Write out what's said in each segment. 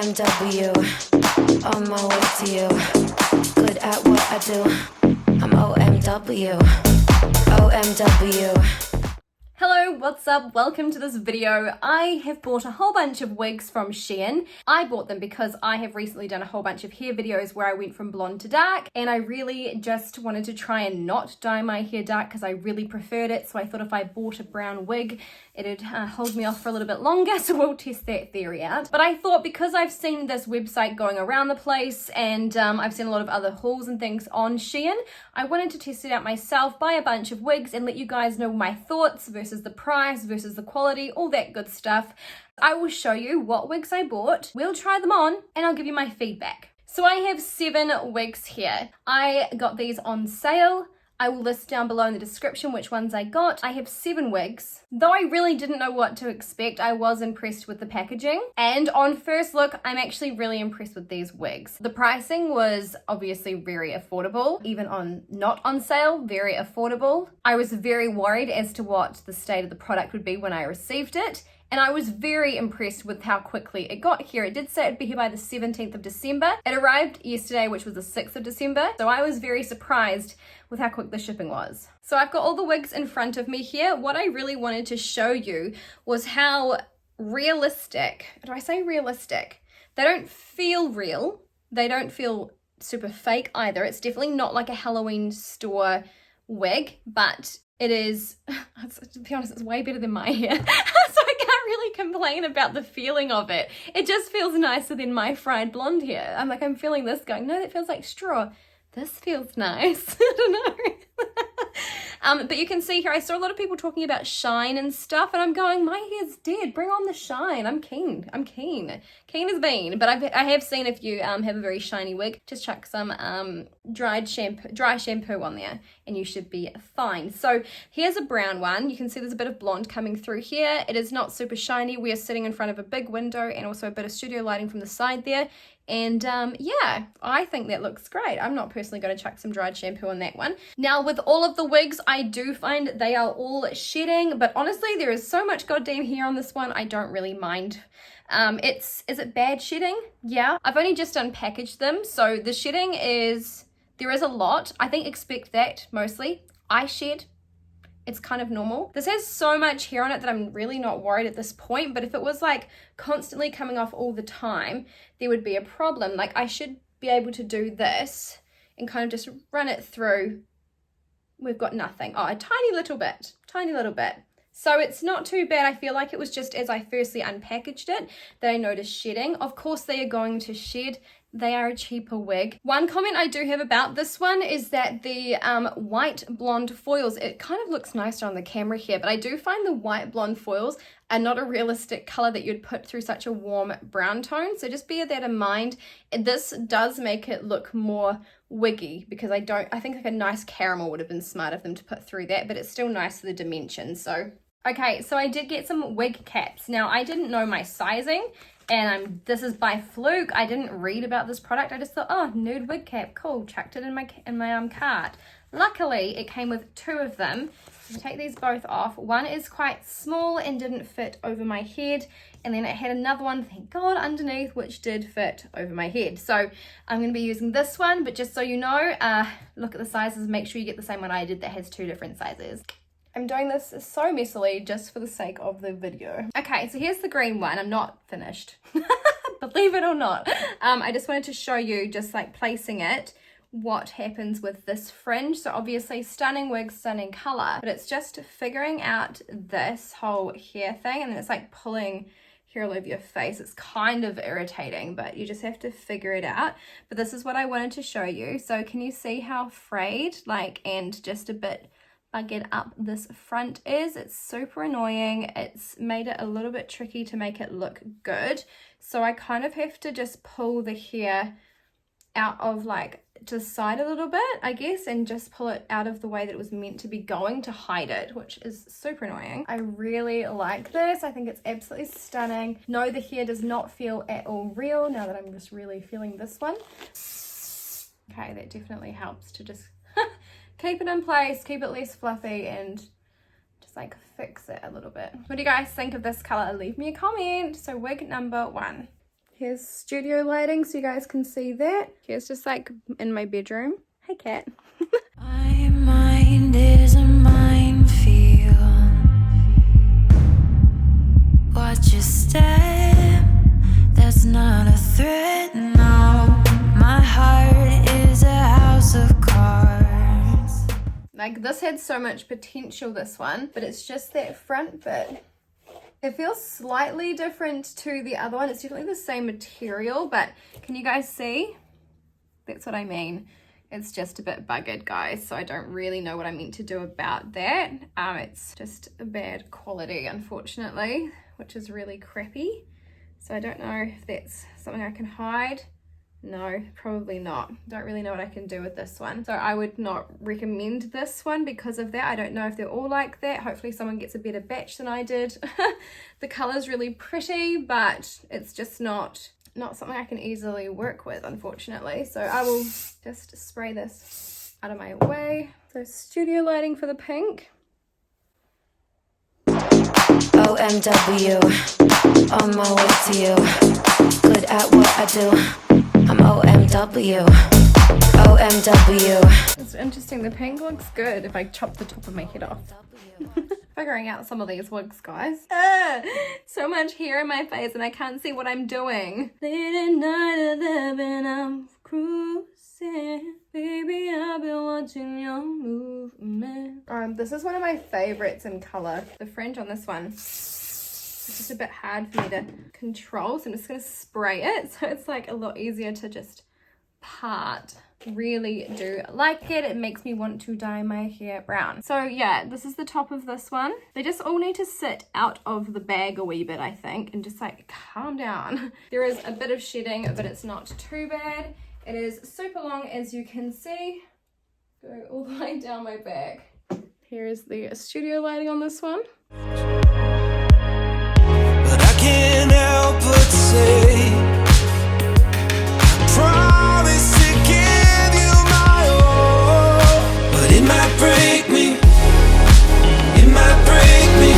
OMW, on my way to you. Good at what I do. I'm OMW, OMW. Hello, what's up? Welcome to this video. I have bought a whole bunch of wigs from SHEIN. I bought them because I have recently done a whole bunch of hair videos where I went from blonde to dark, and I really just wanted to try and not dye my hair dark because I really preferred it. So I thought if I bought a brown wig, it'd hold me off for a little bit longer, so we'll test that theory out. But I thought because I've seen this website going around the place and I've seen a lot of other hauls and things on SHEIN, I wanted to test it out myself, buy a bunch of wigs and let you guys know my thoughts versus the price versus the quality, all that good stuff. I will show you what wigs I bought, we'll try them on, and I'll give you my feedback. So I have 7 wigs here. I got these on sale. I will list down below in the description which ones I got. I have 7 wigs. Though I really didn't know what to expect, I was impressed with the packaging. And on first look, I'm actually really impressed with these wigs. The pricing was obviously very affordable, even on not on sale, very affordable. I was very worried as to what the state of the product would be when I received it. And I was very impressed with how quickly it got here. It did say it'd be here by the 17th of December. It arrived yesterday, which was the 6th of December. So I was very surprised with how quick the shipping was. So I've got all the wigs in front of me here. What I really wanted to show you was how realistic, do I say realistic? They don't feel real. They don't feel super fake either. It's definitely not like a Halloween store wig, but it is, to be honest, it's way better than my hair. So I can't really complain about the feeling of it. It just feels nicer than my fried blonde hair. I'm feeling this going, no, that feels like straw. This feels nice. I don't know. But you can see here, I saw a lot of people talking about shine and stuff, and I'm going, my hair's dead. Bring on the shine. I'm keen. Keen as bean. But I have seen if you have a very shiny wig, just chuck some dry shampoo on there, and you should be fine. So here's a brown one. You can see there's a bit of blonde coming through here. It is not super shiny. We are sitting in front of a big window and also a bit of studio lighting from the side there. And yeah, I think that looks great. I'm not personally going to chuck some dried shampoo on that one. Now with all of the wigs, I do find they are all shedding, but honestly, there is so much goddamn hair on this one, I don't really mind. Is it bad shedding? Yeah. I've only just unpackaged them, so the shedding there is a lot. I think expect that mostly. I shed. It's kind of normal. This has so much hair on it that I'm really not worried at this point, but if it was like constantly coming off all the time, there would be a problem. Like I should be able to do this and kind of just run it through. We've got nothing. Oh, a tiny little bit. So it's not too bad. I feel like it was just as I firstly unpackaged it that I noticed shedding. Of course they are going to shed. They are a cheaper wig. One comment I do have about this one is that the white blonde foils, it kind of looks nicer on the camera here, but I do find the white blonde foils are not a realistic color that you'd put through such a warm brown tone. So just bear that in mind. This does make it look more wiggy because I think like a nice caramel would have been smart of them to put through that, but it's still nice for the dimensions. So, okay, so I did get some wig caps. Now I didn't know my sizing. And this is by fluke. I didn't read about this product. I just thought, oh, nude wig cap, cool. Chucked it in my cart. Luckily, it came with 2 of them. So take these both off. One is quite small and didn't fit over my head, and then it had another one, thank God, underneath, which did fit over my head. So I'm going to be using this one, but just so you know, look at the sizes. Make sure you get the same one I did that has 2 different sizes. I'm doing this so messily just for the sake of the video. Okay, so here's the green one. I'm not finished. Believe it or not. I just wanted to show you, just like placing it, what happens with this fringe. So obviously stunning wig, stunning color, but it's just figuring out this whole hair thing, and it's like pulling hair all over your face. It's kind of irritating, but you just have to figure it out. But this is what I wanted to show you. So can you see how frayed, and just a bit bugged up this front is? It's super annoying. It's made it a little bit tricky to make it look good. So I kind of have to just pull the hair out of to the side a little bit, I guess, and just pull it out of the way that it was meant to be going to hide it, which is super annoying. I really like this. I think it's absolutely stunning. No, the hair does not feel at all real now that I'm just really feeling this one. Okay, that definitely helps to just keep it in place, keep it less fluffy, and just fix it a little bit. What do you guys think of this color? Leave me a comment. So wig number 1. Here's studio lighting so you guys can see that. Here's just like in my bedroom. Hey cat. My mind is a minefield. Watch your step. That's not a threat, no. My heart is a house of cards. Like this had so much potential, this one, but it's just that front bit. It feels slightly different to the other one. It's definitely the same material, but can you guys see? That's what I mean. It's just a bit buggered, guys, so I don't really know what I'm meant to do about that. It's just a bad quality, unfortunately, which is really crappy. So I don't know if that's something I can hide. No, probably not. Don't really know what I can do with this one. So I would not recommend this one because of that. I don't know if they're all like that. Hopefully someone gets a better batch than I did. The color's really pretty, but it's just not something I can easily work with, unfortunately. So I will just spray this out of my way. So studio lighting for the pink. OMW, on my way to you. Good at what I do. I'm OMW. OMW. It's interesting. The pink looks good if I chop the top of my head off. Figuring out some of these wigs, guys. So much hair in my face and I can't see what I'm doing. Late at night 11, I'm cruising. Baby, I've been watching your movement. This is one of my favorites in color. The fringe on this one. It's just a bit hard for me to control, so I'm just gonna spray it so it's like a lot easier to just part. Really do like it. It makes me want to dye my hair brown. So yeah, this is the top of this one. They just all need to sit out of the bag a wee bit, I think, and just like calm down. There is a bit of shedding, but it's not too bad. It is super long, as you can see. Go all the way down my back. Here is the studio lighting on this one. Can't help but say I promise to give you my all, but it might break me, it might break me,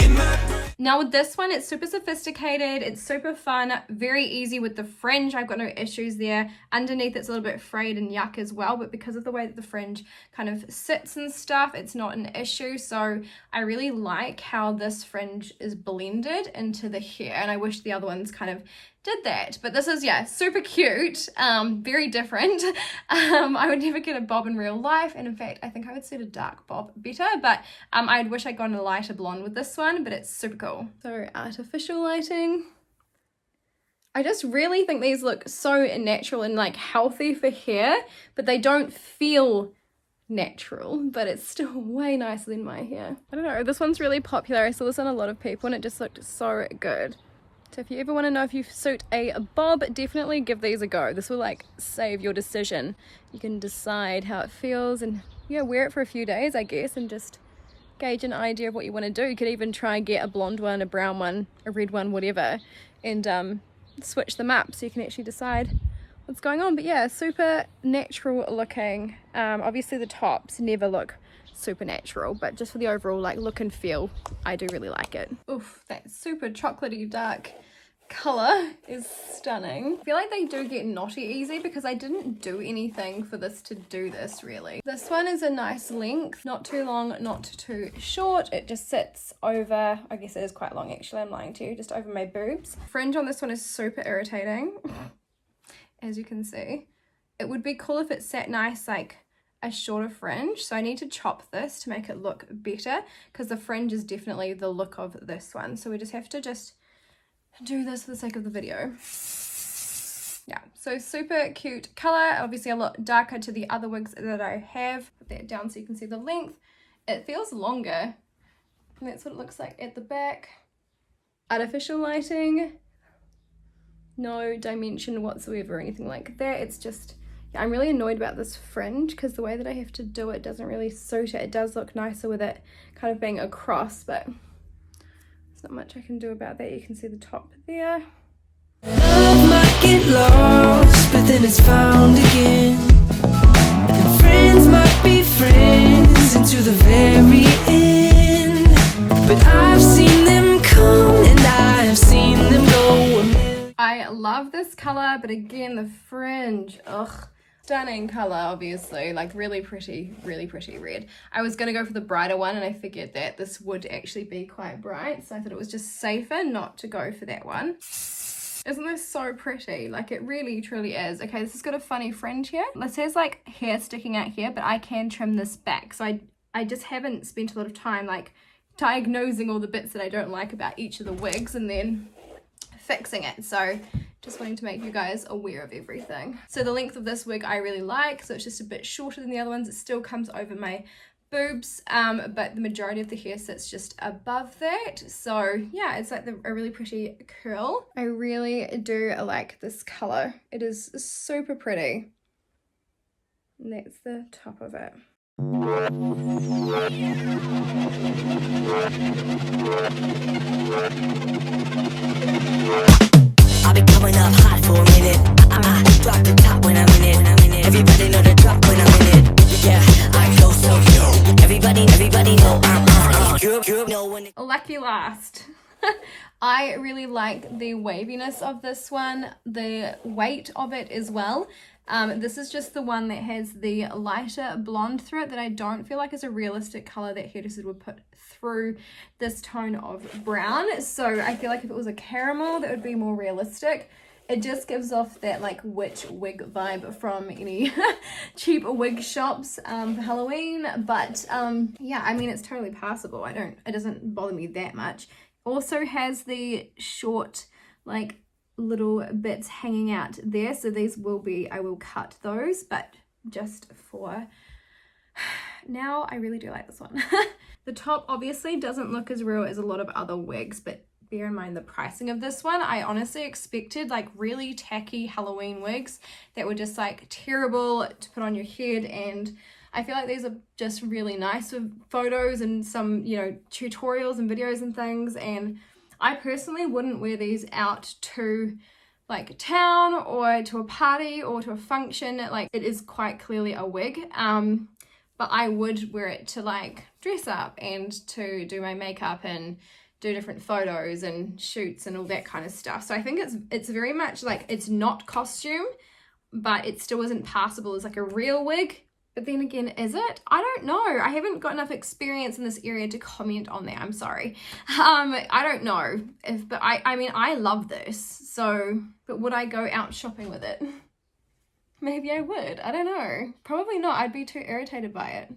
it might break. Now with this one, it's super sophisticated, it's super fun, very easy with the fringe. I've got no issues there. Underneath it's a little bit frayed and yuck as well, but because of the way that the fringe kind of sits and stuff, it's not an issue. So I really like how this fringe is blended into the hair, and I wish the other ones kind of did that. But this is, yeah, super cute, very different. I would never get a bob in real life, and in fact I think I would suit a dark bob better, but I wish I'd gone a lighter blonde with this one, but it's super cool. So artificial lighting. I just really think these look so natural and like healthy for hair, but they don't feel natural, but it's still way nicer than my hair. I don't know, this one's really popular. I saw this on a lot of people and it just looked so good. So if you ever want to know if you suit a bob, definitely give these a go. This will like save your decision. You can decide how it feels and yeah, wear it for a few days, I guess, and just gauge an idea of what you want to do. You could even try and get a blonde one, a brown one, a red one, whatever, and switch them up so you can actually decide what's going on. But yeah, super natural looking. Obviously the tops never look super natural, but just for the overall like look and feel, I do really like it. Oof, that super chocolatey dark color is stunning. I feel like they do get knotty easy because I didn't do anything for this to do this really. This one is a nice length, not too long, not too short. It just sits over, I guess it is quite long actually, I'm lying to you, just over my boobs. Fringe on this one is super irritating, as you can see. It would be cool if it sat nice like a shorter fringe, so I need to chop this to make it look better because the fringe is definitely the look of this one. So we just have to just do this for the sake of the video. Yeah, so super cute color, obviously a lot darker to the other wigs that I have. Put that down so you can see the length. It feels longer, and that's what it looks like at the back. Artificial lighting, no dimension whatsoever or anything like that. It's just, yeah, I'm really annoyed about this fringe because the way that I have to do it doesn't really suit it. It does look nicer with it kind of being across, but there's not much I can do about that. You can see the top there. Love might get lost, but then it's found again. And friends might be friends into the very end. But I've seen them come and I've seen them go. I love this color, but again, the fringe, ugh. Stunning color, obviously, like really pretty red. I was gonna go for the brighter one and I figured that this would actually be quite bright, so I thought it was just safer not to go for that one. Isn't this so pretty? Like it really truly is. Okay, this has got a funny fringe here. This has like hair sticking out here, but I can trim this back. So I just haven't spent a lot of time like diagnosing all the bits that I don't like about each of the wigs and then fixing it. So just wanting to make you guys aware of everything. So the length of this wig I really like, so it's just a bit shorter than the other ones. It still comes over my boobs, but the majority of the hair sits just above that. So yeah, it's like a really pretty curl. I really do like this color. It is super pretty. And that's the top of it. I've been coming up hot for a minute. I drop the top when I'm in it. Everybody know the drop when I'm in it. Yeah, I go so yo. Everybody know I'm no one. Lucky last. I really like the waviness of this one, the weight of it as well. This is just the one that has the lighter blonde through it that I don't feel like is a realistic color that hairdressers would put through this tone of brown. So I feel like if it was a caramel, that would be more realistic. It just gives off that like witch wig vibe from any cheap wig shops for Halloween. But yeah, I mean, it's totally passable. It doesn't bother me that much. Also has the short like little bits hanging out there, so these will be, I will cut those, but just for now. I really do like this one. The top obviously doesn't look as real as a lot of other wigs, but bear in mind the pricing of this one. I honestly expected like really tacky Halloween wigs that were just like terrible to put on your head, and I feel like these are just really nice with photos and some, you know, tutorials and videos and things. And I personally wouldn't wear these out to like town or to a party or to a function. Like it is quite clearly a wig, but I would wear it to like dress up and to do my makeup and do different photos and shoots and all that kind of stuff. So I think it's very much like, it's not costume, but it still isn't passable as like a real wig. But then again, is it? I don't know. I haven't got enough experience in this area to comment on that. I'm sorry. I don't know. But I mean, I love this. So, but would I go out shopping with it? Maybe I would. I don't know. Probably not. I'd be too irritated by it.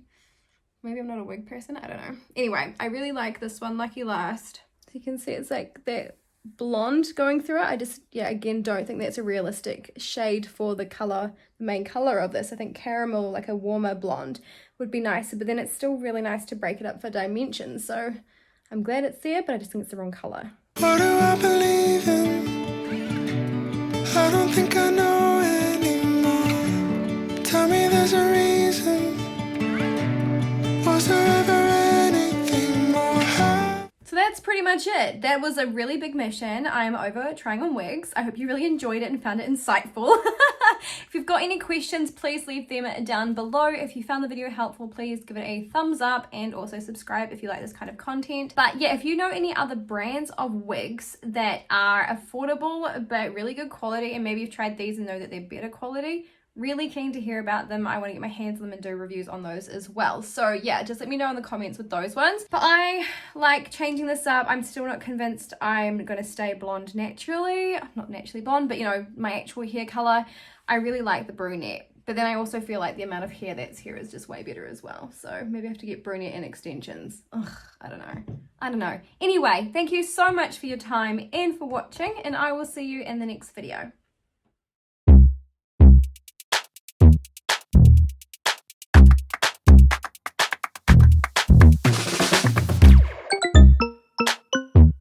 Maybe I'm not a wig person. I don't know. Anyway, I really like this one, Lucky Last. So you can see it's like that blonde going through it. I just, yeah, again, don't think that's a realistic shade for the color, the main color of this. I think caramel, like a warmer blonde, would be nicer, but then it's still really nice to break it up for dimensions. So I'm glad it's there, but I just think it's the wrong color. What do I believe in? I don't think I know anymore. Tell me there's a reason. Was there ever anything more? So that's pretty much it. That was a really big mission. I'm over trying on wigs. I hope you really enjoyed it and found it insightful. If you've got any questions, please leave them down below. If you found the video helpful, please give it a thumbs up and also subscribe if you like this kind of content. But yeah, if you know any other brands of wigs that are affordable but really good quality, and maybe you've tried these and know that they're better quality, really keen to hear about them. I want to get my hands on them and do reviews on those as well. So yeah, just let me know in the comments with those ones. But I like changing this up. I'm still not convinced I'm going to stay blonde naturally. Not naturally blonde, but you know, my actual hair color. I really like the brunette. But then I also feel like the amount of hair that's here is just way better as well. So maybe I have to get brunette and extensions. Ugh, I don't know. Anyway, thank you so much for your time and for watching, and I will see you in the next video.